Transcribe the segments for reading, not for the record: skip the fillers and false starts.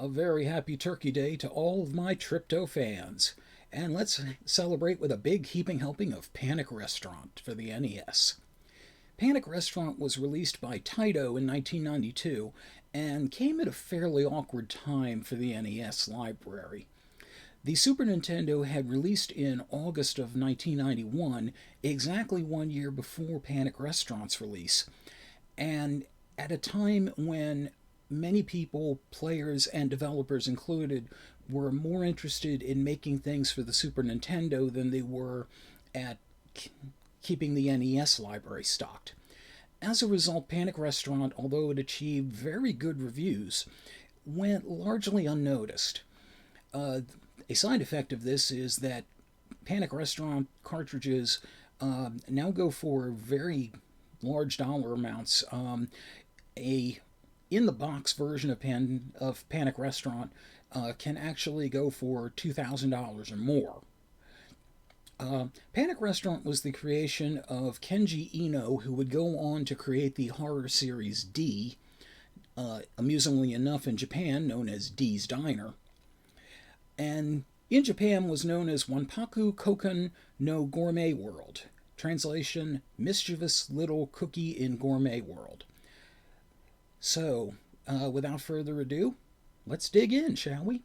A very happy Turkey Day to all of my Tripto fans. And let's celebrate with a big heaping helping of Panic Restaurant for the NES. Panic Restaurant was released by Taito in 1992 and came at a fairly awkward time for the NES library. The Super Nintendo had released in August of 1991, exactly 1 year before Panic Restaurant's release, and at a time when many people, players and developers included, were more interested in making things for the Super Nintendo than they were at keeping the NES library stocked. As a result, Panic Restaurant, although it achieved very good reviews, went largely unnoticed. A side effect of this is that Panic Restaurant cartridges now go for very large dollar amounts. A in the box version of Panic Restaurant can actually go for $2,000 or more. Panic Restaurant was the creation of Kenji Eno, who would go on to create the horror series D, amusingly enough in Japan known as D's Diner, and in Japan was known as Wanpaku Kokan no Gourmet World. Translation, Mischievous Little Cookie in Gourmet World. So, without further ado, let's dig in, shall we?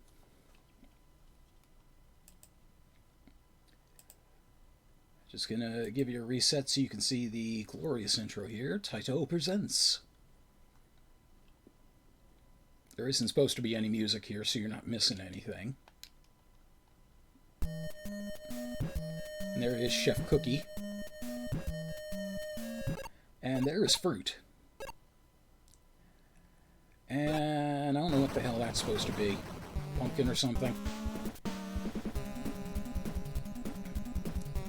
Just gonna give you a reset so you can see the glorious intro here. Taito presents. There isn't supposed to be any music here, so you're not missing anything. And there is Chef Cookie. And there is Fruit. And I don't know what the hell that's supposed to be. Pumpkin or something.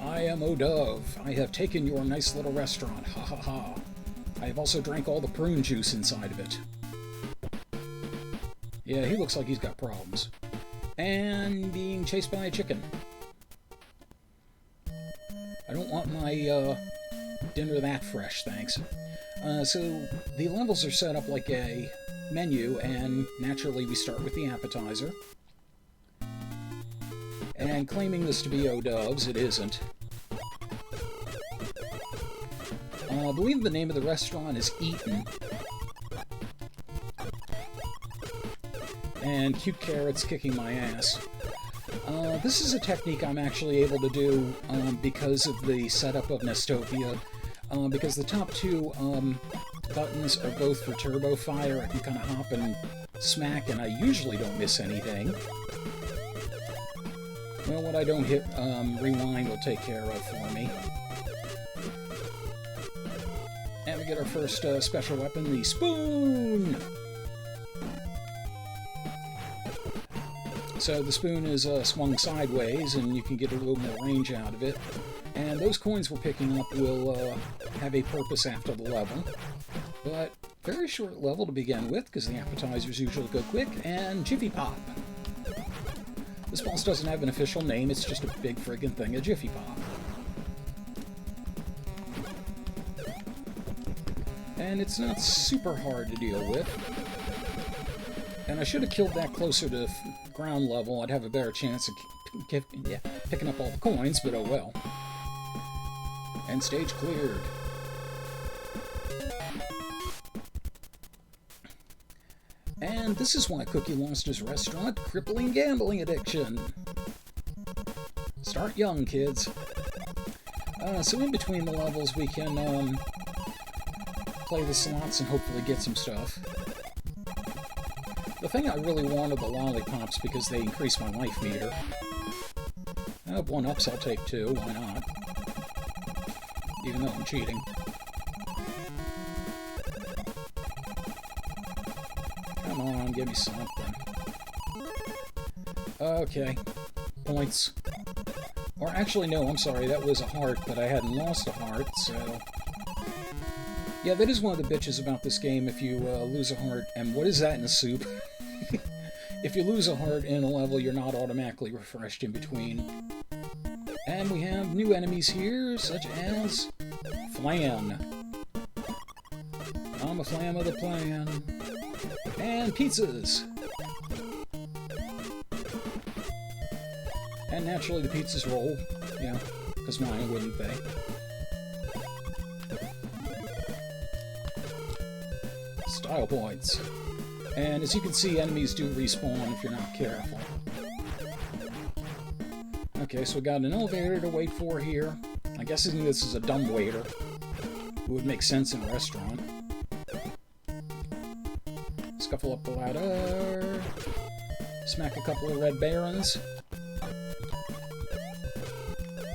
I am O'Dove. I have taken your nice little restaurant. Ha ha ha. I have also drank all the prune juice inside of it. Yeah, he looks like he's got problems. And being chased by a chicken. I don't want my dinner that fresh, thanks. So the levels are set up like a menu, and naturally we start with the appetizer. And claiming this to be O'Dove's, it isn't. I believe the name of the restaurant is Eaton. And cute carrots kicking my ass. This is a technique I'm actually able to do because of the setup of Nestopia. Because the top two buttons are both for turbo fire, I can kind of hop and smack, and I usually don't miss anything. Well, what I don't hit, rewind will take care of for me. And we get our first special weapon, the spoon! So the spoon is swung sideways, and you can get a little more range out of it. And those coins we're picking up will have a purpose after the level. But very short level to begin with, because the appetizers usually go quick, and Jiffy Pop. This boss doesn't have an official name, it's just a big friggin' thing of Jiffy Pop. And it's not super hard to deal with. And I should have killed that closer to ground level. I'd have a better chance of picking up all the coins, but oh well. And stage cleared. And this is why Cookie lost his restaurant: crippling gambling addiction. Start young, kids. So in between the levels we can play the slots and hopefully get some stuff. The thing I really want are the lollipops because they increase my life meter. I have 1-ups, I'll take 2, why not? Even though I'm cheating. Come on, give me something. Okay. Points. Or actually, no, I'm sorry, that was a heart, but I hadn't lost a heart, so... Yeah, that is one of the bitches about this game. If you lose a heart, and what is that in a soup? If you lose a heart in a level, you're not automatically refreshed in between. And we have new enemies here, such as Flan. I'm a flam of the plan. And pizzas. And naturally the pizzas roll, you know, because why wouldn't they? Style points. And as you can see, enemies do respawn if you're not careful. Okay, so we got an elevator to wait for here. I'm guessing this is a dumb waiter. It would make sense in a restaurant. Scuffle up the ladder. Smack a couple of red barons.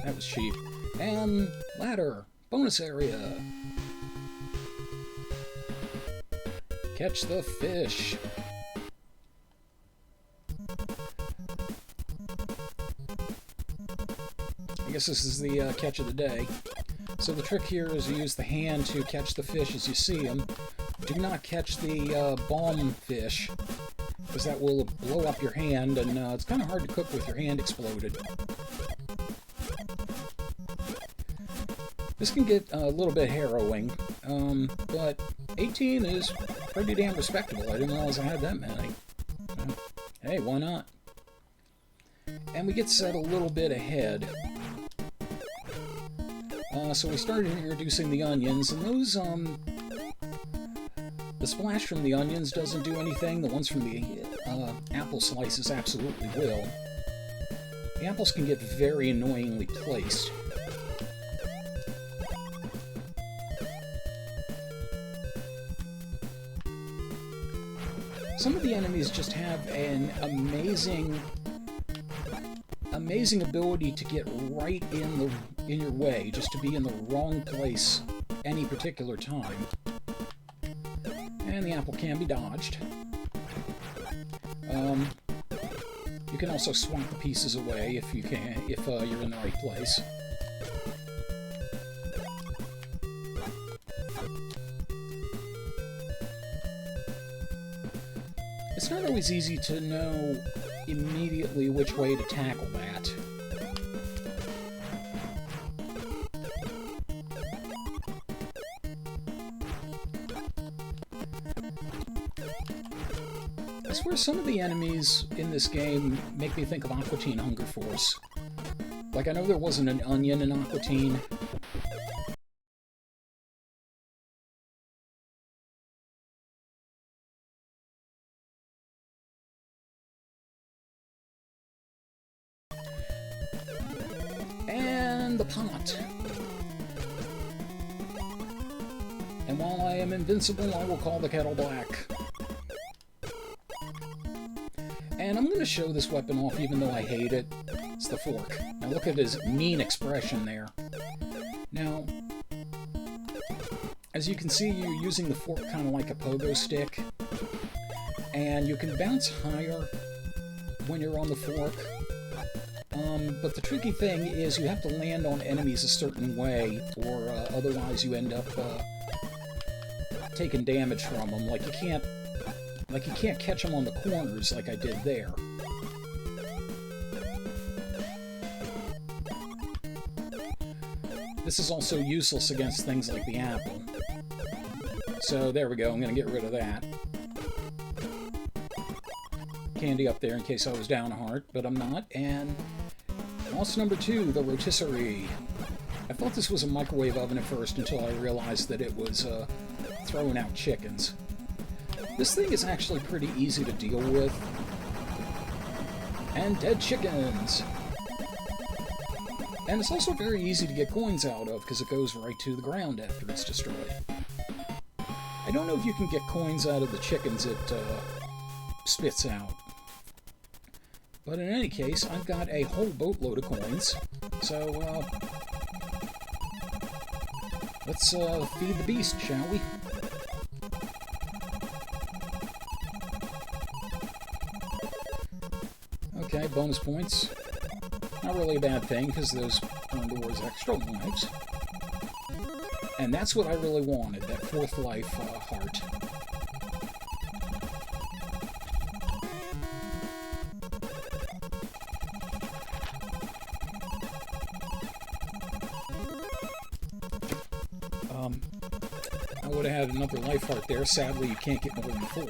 That was cheap. And ladder. Bonus area. Catch the fish. I guess this is the catch of the day. So the trick here is you use the hand to catch the fish as you see them. Do not catch the bomb fish, because that will blow up your hand, and it's kind of hard to cook with your hand exploded. This can get a little bit harrowing, but 18 is pretty damn respectable. I didn't realize I had that many. Hey, why not? And we get set a little bit ahead. So we started introducing the onions, and those, the splash from the onions doesn't do anything. The ones from the apple slices absolutely will. The apples can get very annoyingly placed. Some of the enemies just have an amazing ability to get right in your way, just to be in the wrong place any particular time. And the apple can be dodged. You can also swap the pieces away if you can, if you're in the right place. It's not always easy to know immediately which way to tackle that. I swear some of the enemies in this game make me think of Aqua Teen Hunger Force. Like, I know there wasn't an onion in Aqua Teen. And the pot. And while I am invincible, I will call the kettle black. And I'm going to show this weapon off even though I hate it. It's the fork. Now look at his mean expression there. Now, as you can see, you're using the fork kind of like a pogo stick. And you can bounce higher when you're on the fork. But the tricky thing is you have to land on enemies a certain way, or otherwise you end up taking damage from them. Like you can't catch them on the corners like I did there. This is also useless against things like the apple. So there we go, I'm going to get rid of that. Candy up there in case I was down a heart, but I'm not. And boss number 2, the rotisserie. I thought this was a microwave oven at first until I realized that it was throwing out chickens. This thing is actually pretty easy to deal with. And dead chickens! And it's also very easy to get coins out of, because it goes right to the ground after it's destroyed. I don't know if you can get coins out of the chickens it spits out. But in any case, I've got a whole boatload of coins. So, let's feed the beast, shall we? Okay, bonus points. Not really a bad thing, because those earn towards extra lives. And that's what I really wanted, that 4th life heart. I would have had another life heart there. Sadly, you can't get more than 4.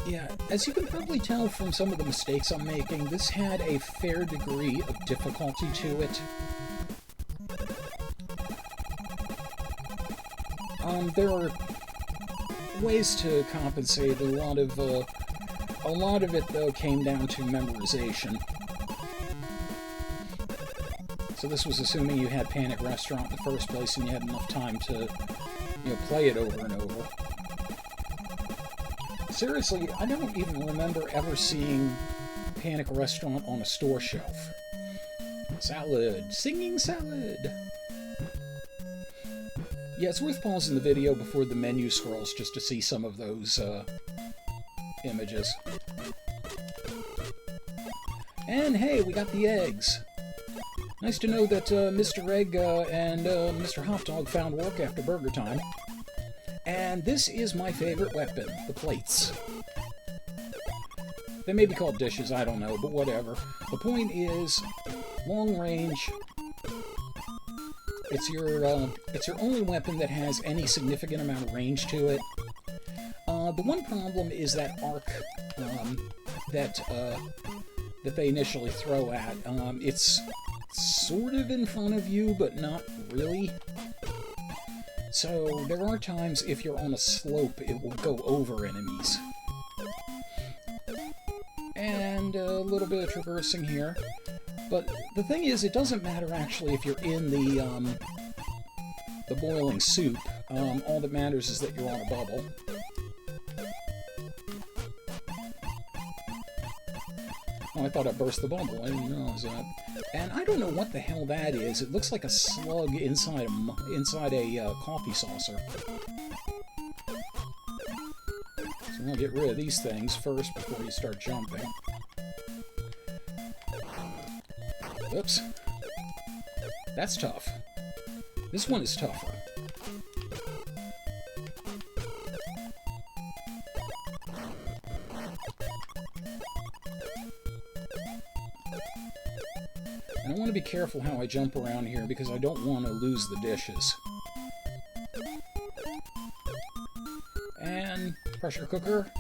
Yeah, as you can probably tell from some of the mistakes I'm making, this had a fair degree of difficulty to it. There are ways to compensate. A lot of it, though, came down to memorization. So this was assuming you had Panic Restaurant in the first place and you had enough time to, play it over and over. Seriously, I don't even remember ever seeing Panic Restaurant on a store shelf. Salad. Singing salad. Yeah, it's worth pausing the video before the menu scrolls just to see some of those images. And hey, we got the eggs. Nice to know that Mr. Egg and Mr. Hot Dog found work after burger time. And this is my favorite weapon, the plates. They may be called dishes, I don't know, but whatever. The point is, long range. It's your only weapon that has any significant amount of range to it. The one problem is that arc that they initially throw at. It's sort of in front of you, but not really. So there are times if you're on a slope, it will go over enemies. And a little bit of traversing here. But the thing is, it doesn't matter actually if you're in the boiling soup. All that matters is that you're on a bubble. Oh, I thought I burst the bubble. I didn't realize that. And I don't know what the hell that is. It looks like a slug inside a coffee saucer. So I'm gonna get rid of these things first before you start jumping. Oops. That's tough. This one is tougher. And I want to be careful how I jump around here because I don't want to lose the dishes. And pressure cooker.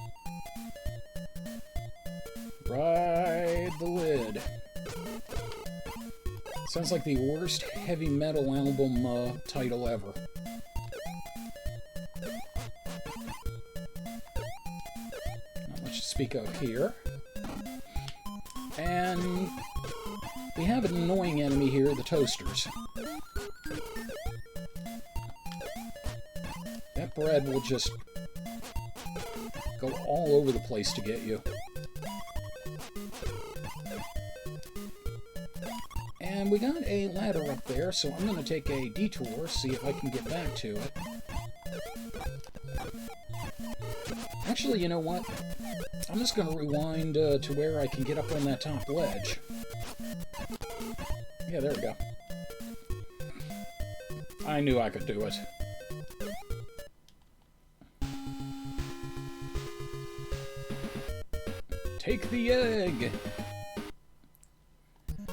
Ride the lid. Sounds like the worst heavy metal album title ever. Not much to speak of here. And we have an annoying enemy here, the toasters. That bread will just go all over the place to get you. And we got a ladder up there, so I'm going to take a detour, see if I can get back to it. Actually, you know what? I'm just going to rewind to where I can get up on that top ledge. Yeah, there we go. I knew I could do it. Take the egg!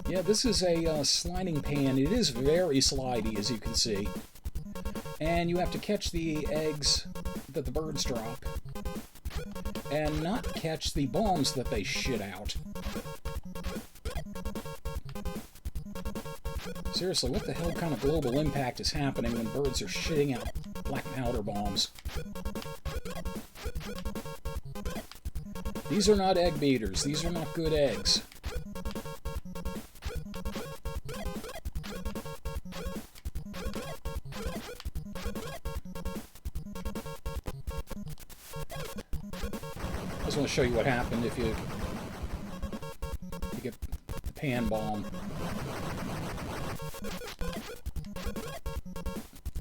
Yeah, this is a sliding pan. It is very slidey, as you can see. And you have to catch the eggs that the birds drop. And not catch the bombs that they shit out. Seriously, what the hell kind of global impact is happening when birds are shitting out black powder bombs? These are not egg beaters. These are not good eggs. I just want to show you what happened if you get the pan bomb.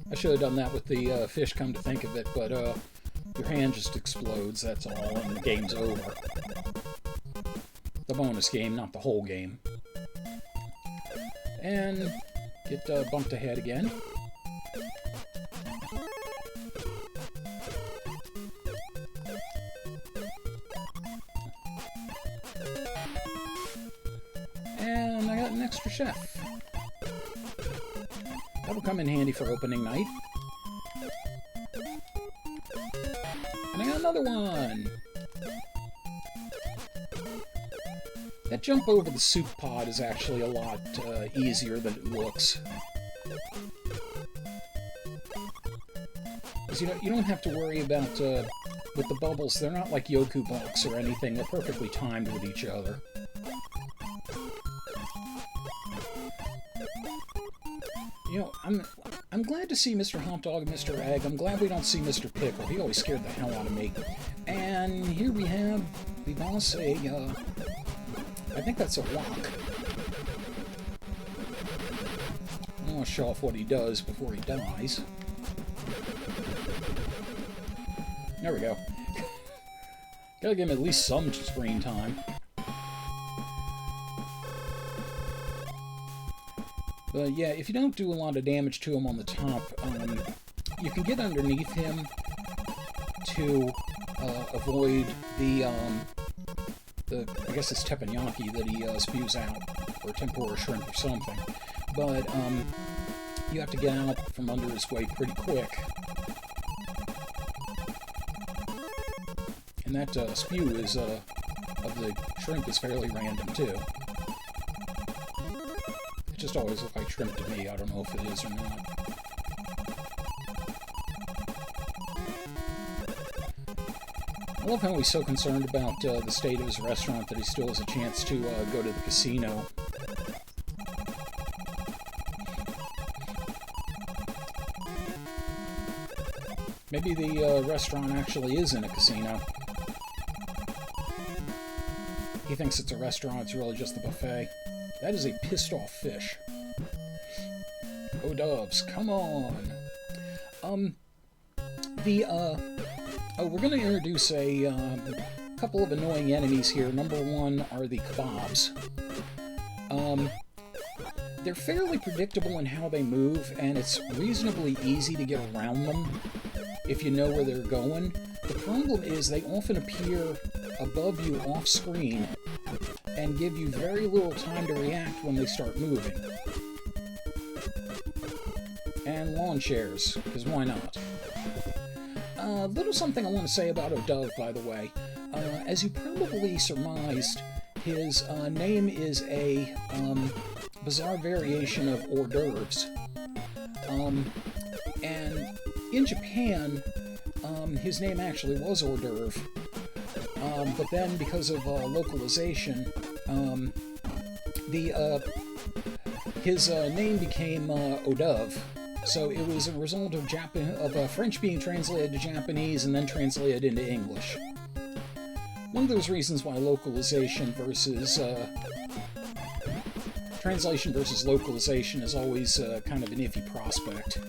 I should have done that with the fish, come to think of it, but your hand just explodes, that's all, and the game's over. The bonus game, not the whole game. And get bumped ahead again. And I got an extra chef. That'll come in handy for opening night. And I got another one! That jump over the soup pod is actually a lot easier than it looks. Because you don't have to worry about, with the bubbles, they're not like Yoku blocks or anything, they're perfectly timed with each other. You know, I'm glad to see Mr. Hot Dog and Mr. Egg. I'm glad we don't see Mr. Pickle. He always scared the hell out of me. And here we have the boss, I think that's a lock. I want to show off what he does before he dies. There we go. Gotta give him at least some screen time. But yeah, if you don't do a lot of damage to him on the top, you can get underneath him to avoid the I guess it's teppanyaki that he spews out, or tempura shrimp or something. But you have to get out from under his way pretty quick. And that spew is of the shrimp is fairly random too. It just always looked like shrimp to me. I don't know if it is or not. I love how he's so concerned about the state of his restaurant that he still has a chance to go to the casino. Maybe the restaurant actually is in a casino. He thinks it's a restaurant, it's really just a buffet. That is a pissed-off fish. Oh, doves, come on! We're going to introduce a couple of annoying enemies here. Number one are the kebabs. They're fairly predictable in how they move, and it's reasonably easy to get around them if you know where they're going. The problem is they often appear above you off-screen and give you very little time to react when they start moving. And lawn chairs, because why not? Little something I want to say about O'Dove, by the way. As you probably surmised, his name is a bizarre variation of hors d'oeuvres. And in Japan, his name actually was hors d'oeuvre. But then, because of localization, his name became O'Dove. So it was a result of French being translated to Japanese and then translated into English. One of those reasons why translation versus localization is always kind of an iffy prospect.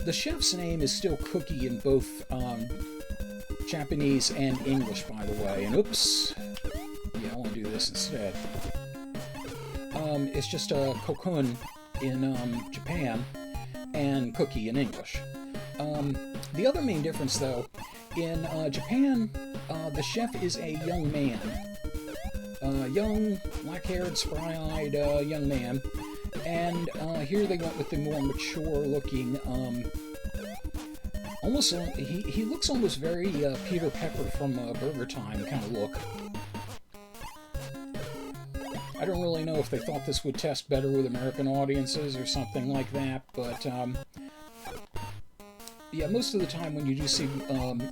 The chef's name is still Cookie in both Japanese and English, by the way. And oops, yeah, I want to do this instead. It's just Kokun in Japan and Cookie in English. The other main difference, though, in Japan, the chef is a young man. Young, black-haired, spry-eyed young man. And here they went with the more mature-looking, almost, he looks almost very Peter Pepper from Burger Time kind of look. I don't really know if they thought this would test better with American audiences or something like that, but yeah, most of the time when you do see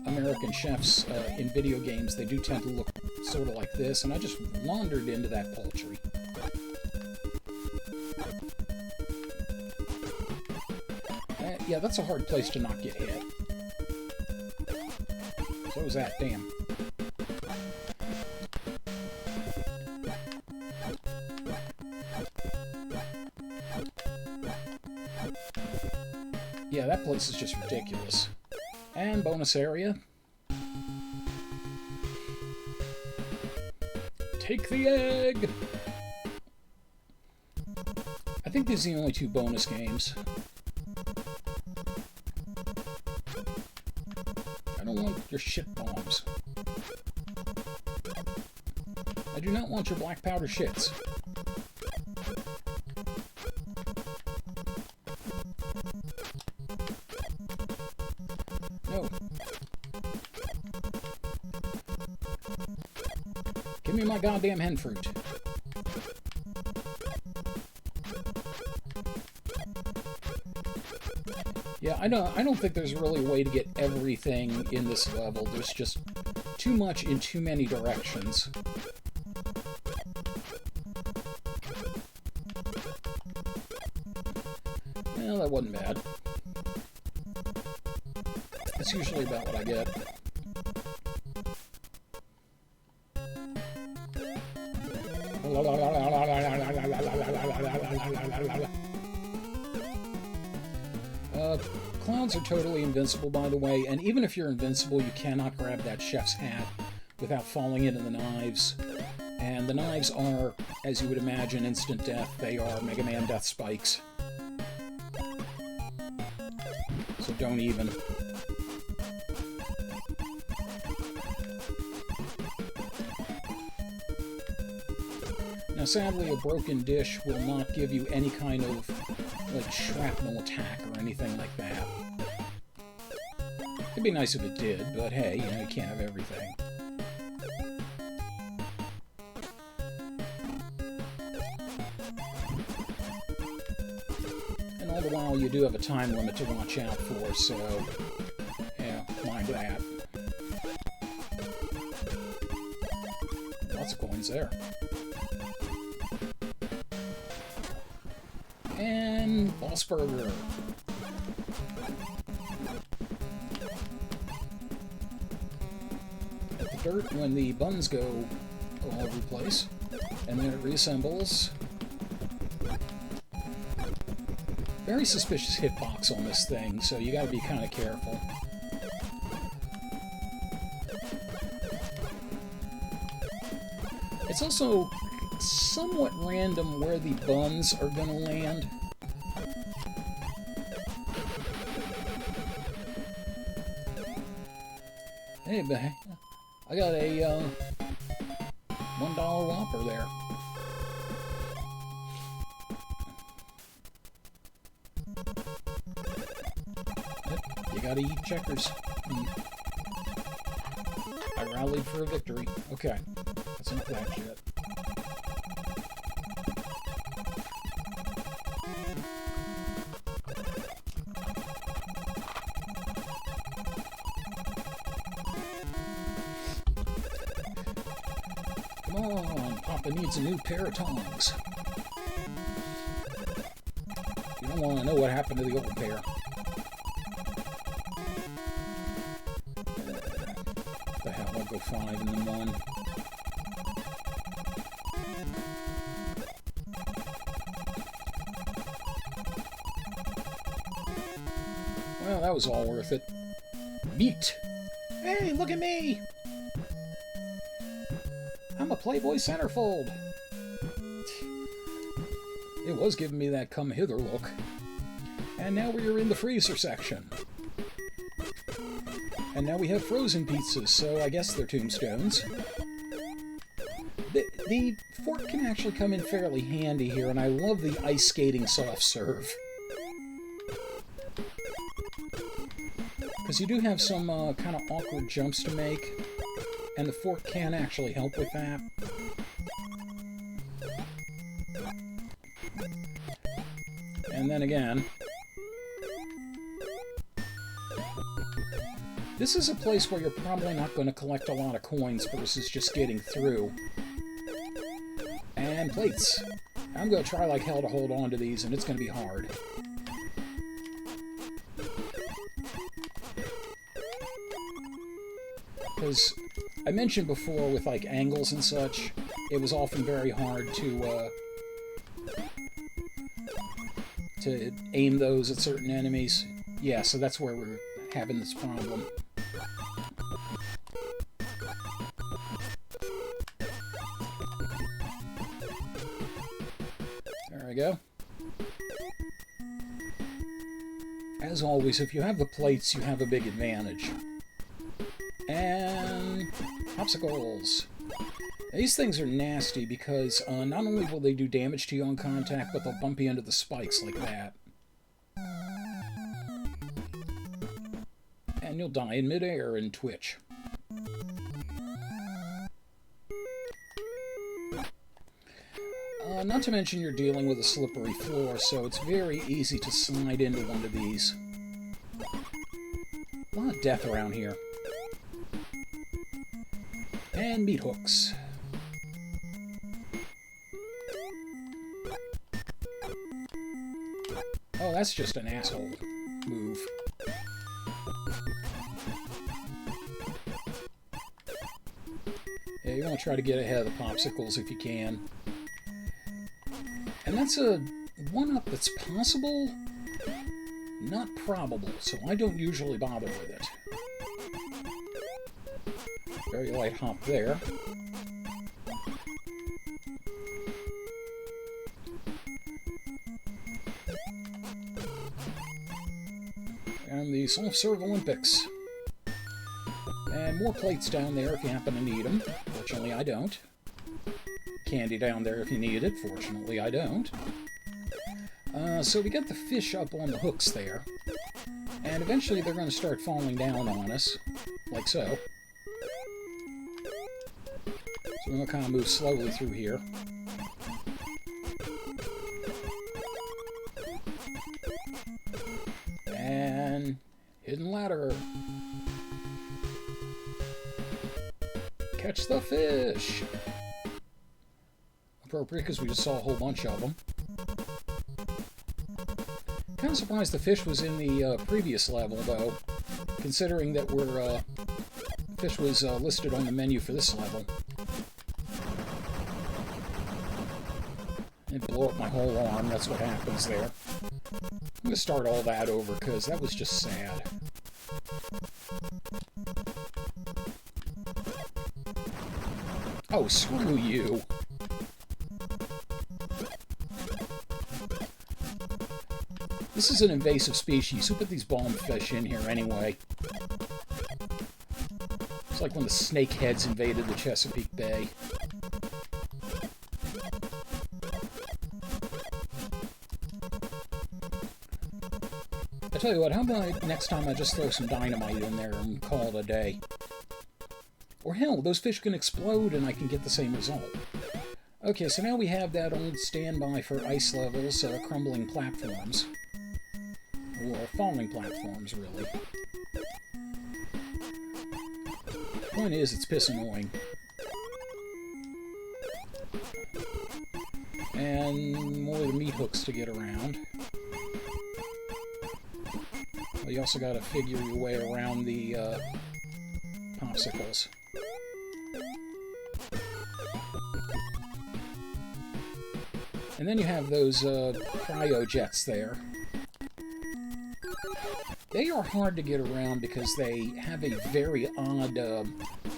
American chefs in video games, they do tend to look sort of like this, and I just wandered into that poultry. Yeah, that's a hard place to not get hit. So was that, damn. Yeah, that place is just ridiculous. And bonus area. Take the egg! I think these are the only two bonus games. I don't want your shit bombs. I do not want your black powder shits. No. Give me my goddamn hen fruit. Yeah, I don't think there's really a way to get everything in this level. There's just too much in too many directions. Well, that wasn't bad. That's usually about what I get. Clowns are totally invincible, by the way, and even if you're invincible, you cannot grab that chef's hat without falling into the knives. And the knives are, as you would imagine, instant death. They are Mega Man death spikes. So don't even. Now, sadly, a broken dish will not give you any kind of, like, shrapnel attack or anything like that. It'd be nice if it did, but hey, you know, you can't have everything. And all the while, you do have a time limit to watch out for, so, yeah, mind that. Lots of coins there. And Boss Burger. At the dirt when the buns go all over the place, and then it reassembles. Very suspicious hitbox on this thing, so you gotta be kind of careful. It's also somewhat random where the buns are going to land. Hey, but I got a $1 Whopper there. Yep, you gotta eat checkers. I rallied for a victory. Okay, that's enough of that shit. Come on, Papa needs a new pair of tongs. You don't want to know what happened to the old pair. What the hell, I'll go 5 and then 1. Well, that was all worth it. Meat! Hey, look at me! I'm a Playboy centerfold! It was giving me that come hither look. And now we're in the freezer section. And now we have frozen pizzas, so I guess they're tombstones. The fork can actually come in fairly handy here, and I love the ice skating soft serve. Because you do have some kind of awkward jumps to make, and the fork can actually help with that. And then again, this is a place where you're probably not going to collect a lot of coins versus just getting through. And plates. I'm going to try like hell to hold on to these, and it's going to be hard. Because I mentioned before with like angles and such, it was often very hard to aim those at certain enemies. Yeah, so that's where we're having this problem. There we go. As always, if you have the plates, you have a big advantage. And popsicles. These things are nasty because not only will they do damage to you on contact, but they'll bump you into the spikes like that. And you'll die in midair and twitch. Not to mention you're dealing with a slippery floor, so it's very easy to slide into one of these. A lot of death around here. And meat hooks. Oh, that's just an asshole move. Yeah, you want to try to get ahead of the popsicles if you can. And that's a one-up that's possible, not probable, so I don't usually bother with it. Very light hop there. And the self-serve Olympics. And more plates down there if you happen to need them. Fortunately, I don't. Candy down there if you need it. Fortunately, I don't. So we get the fish up on the hooks there. And eventually they're going to start falling down on us. Like so. So we're going to kind of move slowly through here. And hidden ladder. Catch the fish! Appropriate because we just saw a whole bunch of them. Kind of surprised the fish was in the previous level, though, considering that fish was listed on the menu for this level. It blew up my whole arm, that's what happens there. I'm going to start all that over, because that was just sad. Oh, screw you! This is an invasive species. Who put these bombfish in here anyway? It's like when the snakeheads invaded the Chesapeake Bay. I tell you what, how about next time I just throw some dynamite in there and call it a day? Or hell, those fish can explode and I can get the same result. Okay, so now we have that old standby for ice levels, crumbling platforms. Or falling platforms, really. Point is, it's piss annoying. And more of the meat hooks to get around. Well, you also gotta figure your way around the popsicles. And then you have those cryojets there. They are hard to get around because they have a very odd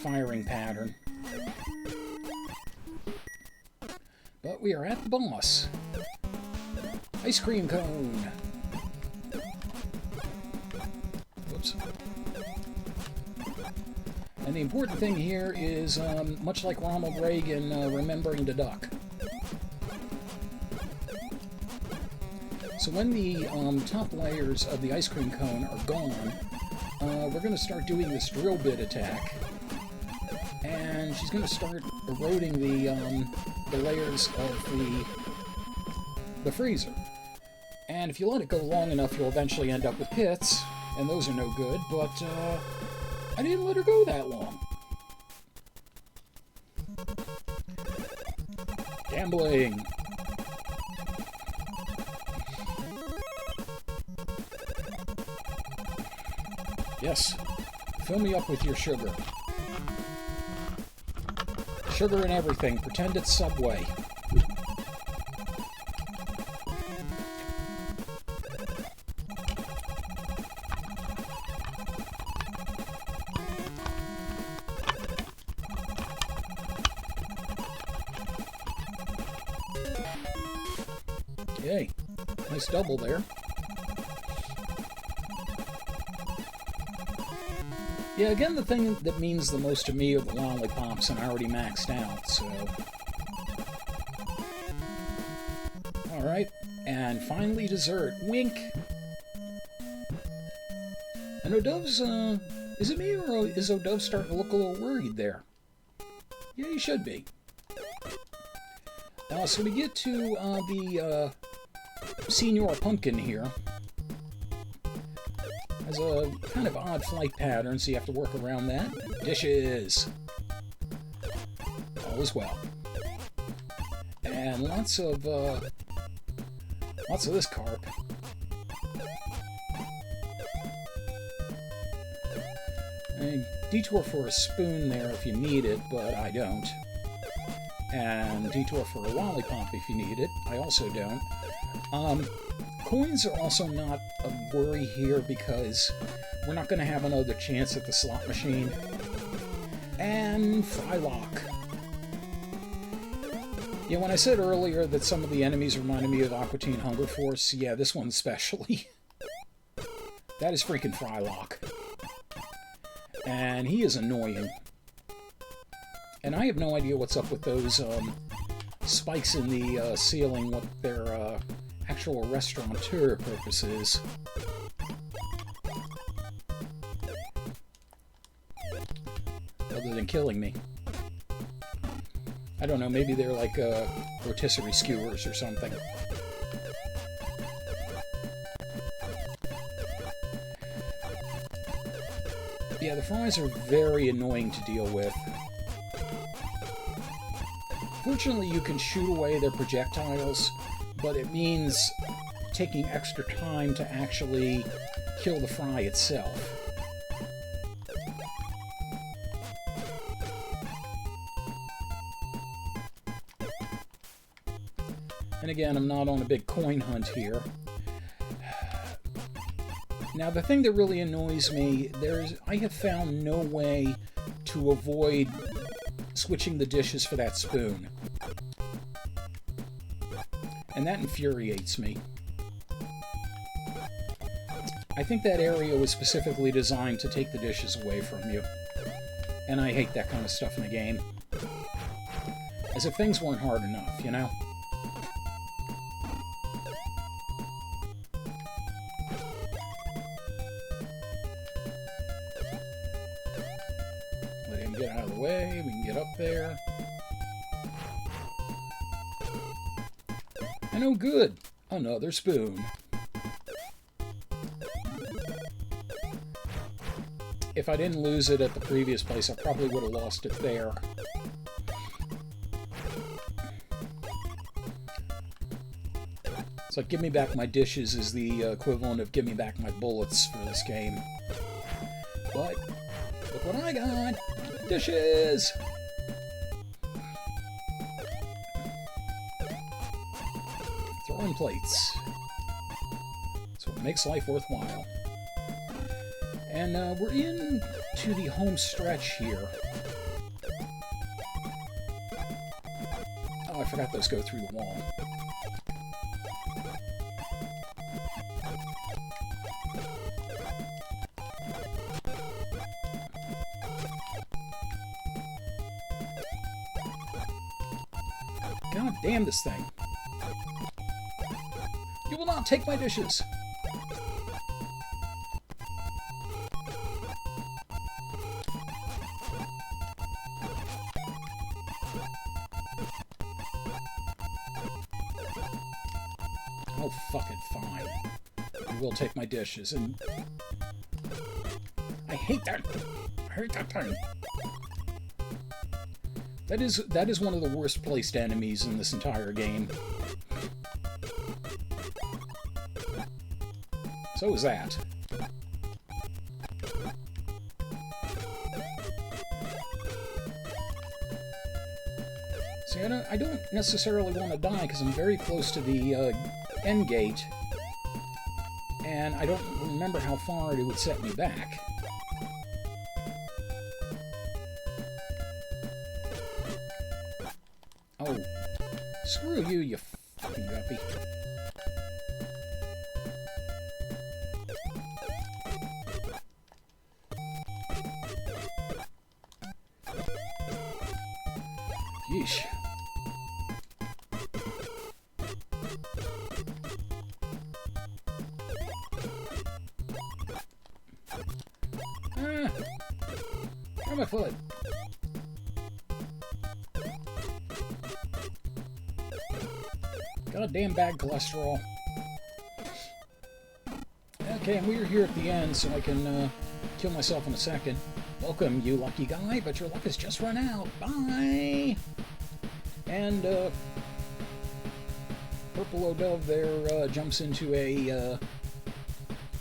firing pattern. But we are at the boss. Ice cream cone. Whoops. And the important thing here is, much like Ronald Reagan remembering to duck. So when the top layers of the ice cream cone are gone, we're going to start doing this drill bit attack. And she's going to start eroding the layers of the freezer. And if you let it go long enough, you'll eventually end up with pits, and those are no good, but I didn't let her go that long. Gambling! Yes, fill me up with your sugar. Sugar and everything. Pretend it's Subway. Yay. Nice double there. Yeah, again, the thing that means the most to me are the lollipops, and I already maxed out, so... Alright, and finally dessert. Wink! And O'Dove's, is it me, or is O'Dove starting to look a little worried there? Yeah, he should be. So we get to the Senior Pumpkin here. Has a kind of odd flight pattern, so you have to work around that. Dishes! All is well. And lots of this carp. And detour for a spoon there if you need it, but I don't. And detour for a lollipop if you need it. I also don't. Coins are also not a worry here because we're not going to have another chance at the slot machine. And Frylock. Yeah, when I said earlier that some of the enemies reminded me of Aqua Teen Hunger Force, yeah, this one especially. That is freaking Frylock. And he is annoying. And I have no idea what's up with those spikes in the ceiling, what their actual restaurateur purpose is. Other than killing me. I don't know, maybe they're like rotisserie skewers or something. Yeah, the fries are very annoying to deal with. Fortunately, you can shoot away their projectiles, but it means taking extra time to actually kill the fry itself. And again, I'm not on a big coin hunt here. Now, the thing that really annoys me, I have found no way to avoid switching the dishes for that spoon. And that infuriates me. I think that area was specifically designed to take the dishes away from you. And I hate that kind of stuff in a game. As if things weren't hard enough, you know? Let him get out of the way, we can get up there. And oh good, another spoon. If I didn't lose it at the previous place, I probably would have lost it there. It's like, give me back my dishes is the equivalent of give me back my bullets for this game. But, look what I got! Dishes! Throwing plates. That's what makes life worthwhile. And we're in to the home stretch here. Oh, I forgot those go through the wall. God damn this thing. You will not take my dishes. Oh, fuck it, fine. You will take my dishes, and... I hate that! I hate that thing! That is one of the worst placed enemies in this entire game. So is that. See, I don't necessarily want to die because I'm very close to the end gate, and I don't remember how far it would set me back. Oh, screw you, you fucking guppy. Yeesh. Ah! On my foot. Goddamn bad cholesterol. Okay, and we're here at the end, so I can kill myself in a second. Welcome, you lucky guy, but your luck has just run out. Bye! And, Purple O'Dove there jumps into a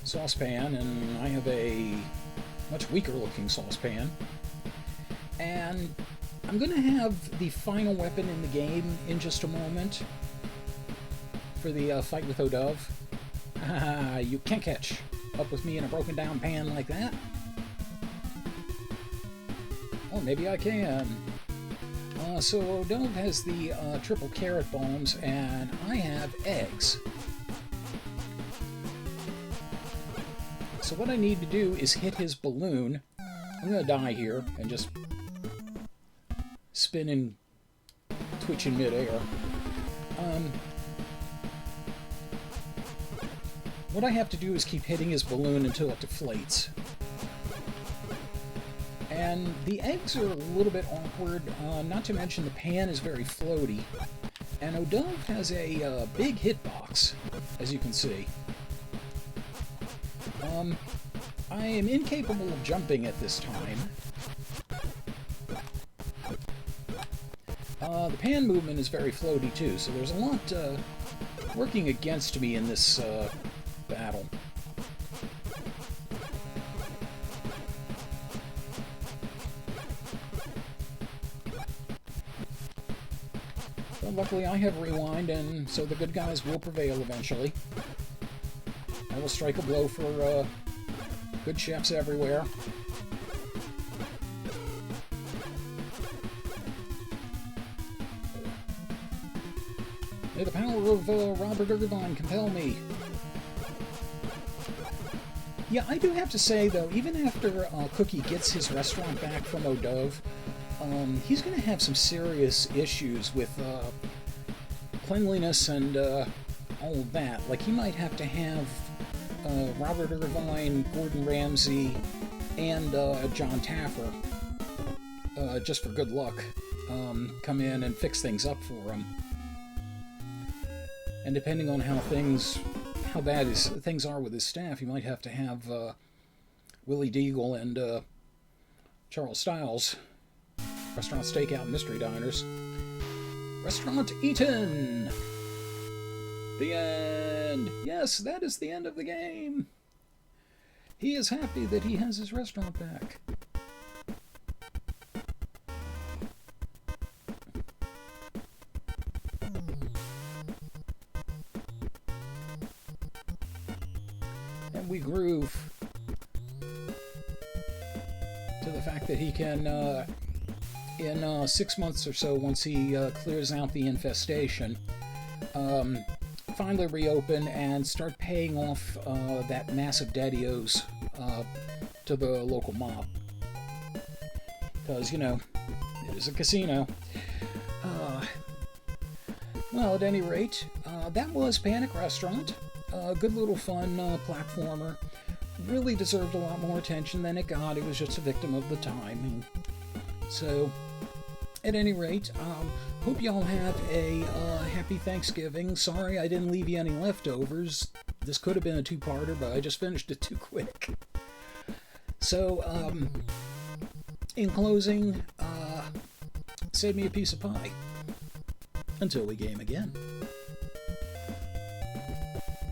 saucepan, and I have a much weaker looking saucepan. And I'm going to have the final weapon in the game in just a moment for the fight with O'Dove. You can't catch up with me in a broken down pan like that. Or maybe I can. So O'Dove has the triple carrot bombs, and I have eggs. So what I need to do is hit his balloon. I'm going to die here and just spin and twitch in midair. What I have to do is keep hitting his balloon until it deflates. And the eggs are a little bit awkward, not to mention the pan is very floaty. And O'Dove has a big hitbox, as you can see. I am incapable of jumping at this time. The pan movement is very floaty too, so there's a lot working against me in this battle. But luckily I have rewind, and so the good guys will prevail eventually. I will strike a blow for good chefs everywhere. May the power of Robert Irvine compel me. Yeah, I do have to say, though, even after Cookie gets his restaurant back from O'Dove, he's going to have some serious issues with cleanliness and all of that. Like, he might have to have Robert Irvine, Gordon Ramsay, and John Taffer, just for good luck, come in and fix things up for him. And depending on how bad things are with his staff, you might have to have Willie Deagle and Charles Stiles, Restaurant Stakeout Mystery Diners. Restaurant Eaten! The end! Yes, that is the end of the game! He is happy that he has his restaurant back. And we groove to the fact that he can, in 6 months or so, once he clears out the infestation, finally reopen and start paying off that massive debt he owes to the local mob. Because, you know, it is a casino. Well, at any rate, that was Panic Restaurant. A good little fun platformer. Really deserved a lot more attention than it got. It was just a victim of the time. So, at any rate, hope y'all have a happy Thanksgiving. Sorry I didn't leave you any leftovers. This could have been a two-parter, but I just finished it too quick. So, in closing, save me a piece of pie. Until we game again.